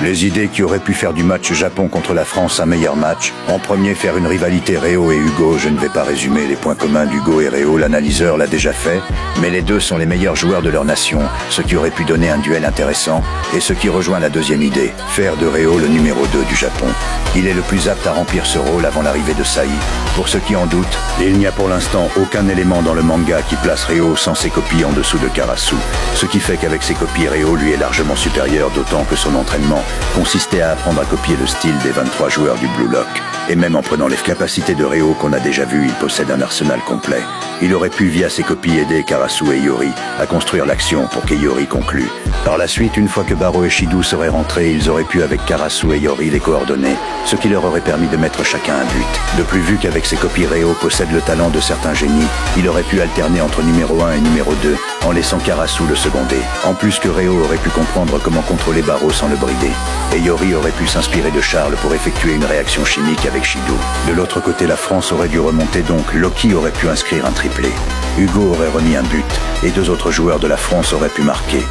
Les idées qui auraient pu faire du match Japon contre la France un meilleur match. En premier, faire une rivalité Réo et Hugo. Je ne vais pas résumer les points communs d'Hugo et Réo, l'analyseur l'a déjà fait. Mais les deux sont les meilleurs joueurs de leur nation, ce qui aurait pu donner un duel intéressant. Et ce qui rejoint la deuxième idée, faire de Réo le numéro 2 du Japon. Il est le plus apte à remplir ce rôle avant l'arrivée de Sai. Pour ceux qui en doutent, il n'y a pour l'instant aucun élément dans le manga qui place Réo sans ses copies en dessous de Karasu. Ce qui fait qu'avec ses copies, Réo lui est largement supérieur, d'autant que son entraînement consistait à apprendre à copier le style des 23 joueurs du Blue Lock. Et même en prenant les capacités de Réo qu'on a déjà vues, il possède un arsenal complet. Il aurait pu, via ses copies, aider Karasu et Iori à construire l'action pour qu'Iori conclue. Par la suite, une fois que Baro et Shido seraient rentrés, ils auraient pu, avec Karasu et Iori, les coordonner, ce qui leur aurait permis de mettre chacun un but. De plus, vu qu'avec ses copies, Réo possède le talent de certains génies, il aurait pu alterner entre numéro 1 et numéro 2, en laissant Karasu le seconder. En plus que Réo aurait pu comprendre comment contrôler Baro sans le brider. Et Iori aurait pu s'inspirer de Charles pour effectuer une réaction chimique avec Shido. De l'autre côté, la France aurait dû remonter, donc Loki aurait pu inscrire un triplé. Hugo aurait remis un but, et deux autres joueurs de la France auraient pu marquer.